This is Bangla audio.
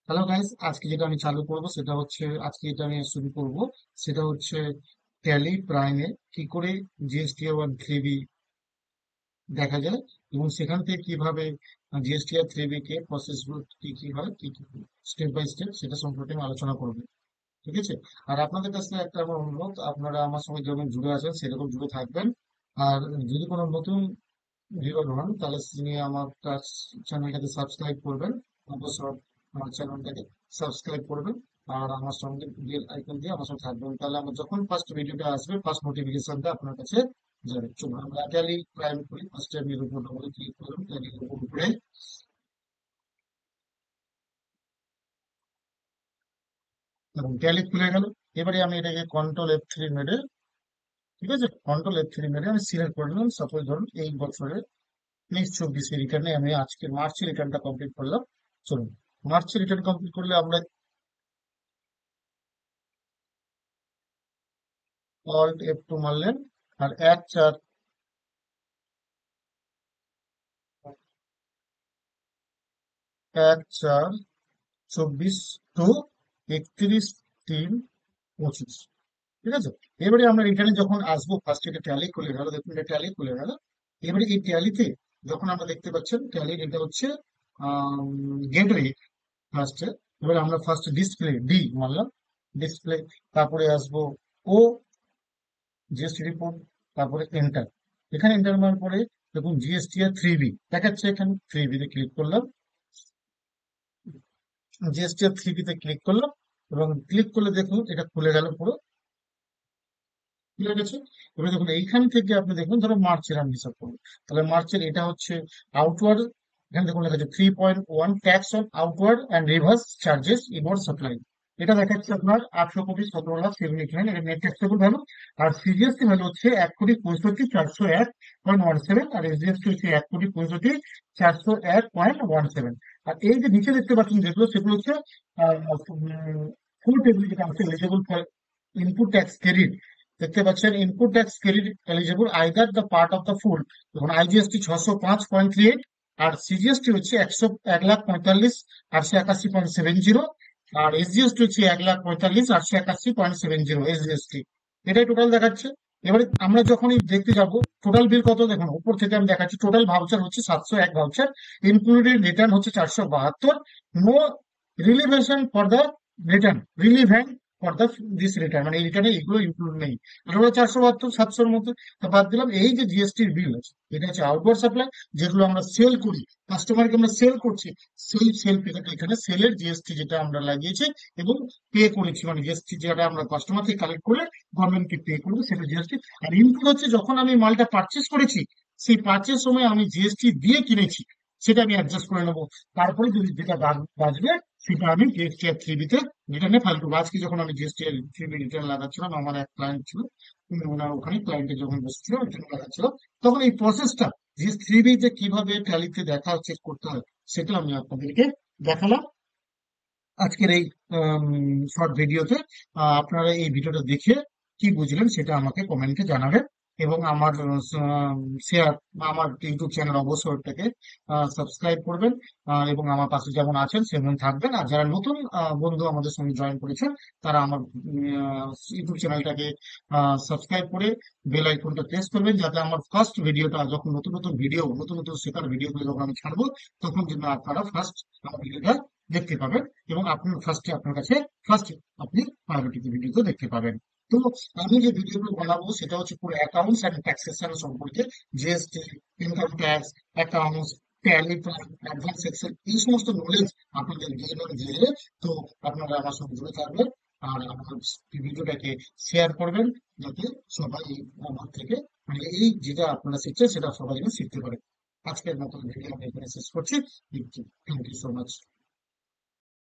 হ্যালো গাইস, আজকে যেটা আমি চালু করব সেটা হচ্ছে আজকে যেটা আমি শুরু করব সেটা হচ্ছে ট্যালি প্রাইমে কি করে জিএসটিআর 1 3B দেখা যায় এবং সেখান থেকে কিভাবে জিএসটিআর 3B কে প্রসেস কি কি হয়, কি কি স্টেপ বাই স্টেপ সেটা সম্পর্কে আমি আলোচনা করব। ঠিক আছে। আর আপনাদের কাছে একটা আমার অনুরোধ, আপনারা আমার সঙ্গে যেমন জুড়ে আছেন সেরকম জুড়ে থাকবেন। আর যদি কোনো নতুন ভিউয়ার হন তাহলে নিয়ে আমার চ্যানেলটাকে সাবস্ক্রাইব করবেন। অবশ্যই আমার চ্যানেলটাকে সাবস্ক্রাইব করবেন। আর আমার সঙ্গে বেল আইকন দিয়ে আমার সঙ্গে থাকবেন, তাহলে আমার যখন ফার্স্ট ভিডিওটা আসবে ফার্স্ট নোটিফিকেশনটা আপনার কাছে যাবে। চলুন আমরা ট্যালি প্রাইম করি। ফার্স্টে আমি এর উপর ডবল ক্লিক করলাম ট্যালির উপরে, এবং ট্যালি খুলে গেল। এবারে আমি এটাকে কন্ট্রোল F3 মেরে, ঠিক আছে, কন্ট্রোল F3 মেরে আমি সিলেক্ট করে নিলাম। সাপোজ ধরুন এই বছরের 23-24 রিটার্নে আমি আজকে মার্চের রিটার্নটা কমপ্লিট করলাম। চলুন মার্চের রিটার্ন কমপ্লিট করলে আমরা Alt F2 মারলেন আর 1/4/24 টু 31/3/25। ঠিক আছে। এবারে আমরা রিটার্নে যখন আসবো, ফার্স্ট এটা ট্যালি খুলে গেল, দেখুন এটা ট্যালি খুলে গেল। এবারে এই ট্যালিতে যখন আমরা দেখতে পাচ্ছেন ট্যালির এটা হচ্ছে গেটওয়ে ফার্স্টে। এবারে আমরা ফার্স্ট ডিসপ্লে ডি মারলাম, ডিসপ্লে, তারপরে আসবো ও জিএসটি রিপোর্ট, তারপরে এন্টার। এখানে এন্টার মারার পরে দেখুন জিএসটি আর 3B দেখাচ্ছে, এখানে 3B তে ক্লিক করলাম, জিএসটি আর 3B তে ক্লিক করলাম এবং ক্লিক করলে দেখুন এটা খুলে গেল, পুরো খুলে গেছে। এবার দেখুন এইখান থেকে আপনি দেখুন, ধরো মার্চের আমি হিসাব করবো, তাহলে মার্চের এটা হচ্ছে আউটওয়ার্ড। এখানে দেখুন লেখা আছে 3.1 tax on outward and reverse charges inward supply. এটা দেখাচ্ছে আপনার 800,17,00,079, এটা নেট ট্যাক্সেবল ভ্যালু। আর সিজিএসটি ভ্যালু হচ্ছে 1,65,401.17, আর এসজিএসটি হচ্ছে 1,65,401.17। আর এই যে নিচে দেখতে পাচ্ছেন যেগুলো, সেগুলো হচ্ছে ফুল টেবিল যেটা আছে eligible for input tax credit. দেখতে পাচ্ছেন input tax credit eligible either the part of the full. দেখুন আইজিএসটি 605.38, আর সিজিএসটি হচ্ছে 1,41,881.70, আর এসজিএসটি হচ্ছে 1,45,881.70 এসজিএসটি। এটাই টোটাল দেখাচ্ছে। এবারে আমরা যখনই দেখতে যাব টোটাল বিল কত, দেখুন উপর থেকে আমি দেখাচ্ছি টোটাল ভাউচার হচ্ছে 701 ভাউচার, ইনক্লুডেড রিটার্ন হচ্ছে 472, নো রিলিভেশন for the return, relevant for the this return, মানে এই রিটার্নে এগুলো ইনক্লুড নেই। তাহলে 472 700-র মধ্যে তা বাদ দিলাম। এই যে জিএসটির বিল আছে এটা হচ্ছে আউটওয়ার্ড সাপ্লাই, যেগুলো আমরা সেল করি, কাস্টমারকে আমরা সেল করছি, সেই সেল এখানে সেলের জিএসটি যেটা আমরা লাগিয়েছি এবং পে করেছি, মানে জিএসটি যেটা আমরা কাস্টমার থেকে কালেক্ট করে গভর্নমেন্টকে পে করবো সেটা জিএসটি। আর ইনপুট হচ্ছে যখন আমি মালটা পারচেস করেছি, সেই পারচেস সময় আমি জিএসটি দিয়ে কিনেছি, সেটা আমি অ্যাডজাস্ট করে নেবো। তারপরে যদি যেটা বাঁচবে সেটা আমি জিএসটি আর 3B তে রিটার্নে ফাইল করবো। আজকে যখন আমি জিএসটি আর 3B রিটার্ন লাগাচ্ছিলাম, আমার এক ক্লায়েন্ট ছিল, ওনার ওখানে ক্লায়েন্টে যখন বসেছিল রিটার্ন লাগাচ্ছিল, তখন এই প্রসেসটা জিএস 3B তে কিভাবে ট্যালিতে দেখা চেক করতে হয় সেটা আমি আপনাদেরকে দেখালাম আজকের এই শর্ট ভিডিওতে। আপনারা এই ভিডিওটা দেখে কি বুঝলেন সেটা আমাকে কমেন্টে জানাবেন, এবং আমার শেয়ার, আমার ইউটিউব চ্যানেল অবশ্যই ওটাকে সাবস্ক্রাইব করবেন। এবং আমার পাশে যেমন আছেন সেমন থাকবেন। আর যারা নতুন বন্ধু আমাদের সঙ্গে জয়েন করেছেন, তারা আমার ইউটিউব চ্যানেলটাকে সাবস্ক্রাইব করে বেল আইকনটা প্রেস করবেন, যাতে আমার ফার্স্ট ভিডিওটা, যখন নতুন নতুন ভিডিও, নতুন নতুন শেখার ভিডিওগুলো যখন আমি ছাড়বো, তখন কিন্তু আপনারা ফার্স্ট আমার ভিডিওটা দেখতে পাবেন, এবং আপনি ফার্স্টে আপনার কাছে ফার্স্ট আপনি প্রায়োরিটি ভিডিওতে দেখতে পাবেন। তো আমি যে ভিডিওগুলো বানাবো সেটা হচ্ছে পুরো অ্যাকাউন্টস অ্যান্ড ট্যাক্সেশন সম্পর্কে, GST, income tax, accounts, Tally, advance Excel, এই সমস্ত নলেজ আপনাদের দিয়ে তো আপনারা আমার সঙ্গে জুড়ে থাকবেন। আর আমার ভিডিওটাকে শেয়ার করবেন, যাতে সবাই আমার থেকে, মানে এই যেটা আপনারা শিখছেন সেটা সবাই যেন শিখতে পারে। আজকের মতো ভিডিও আমি এখানে শেষ করছি। Thank you so much.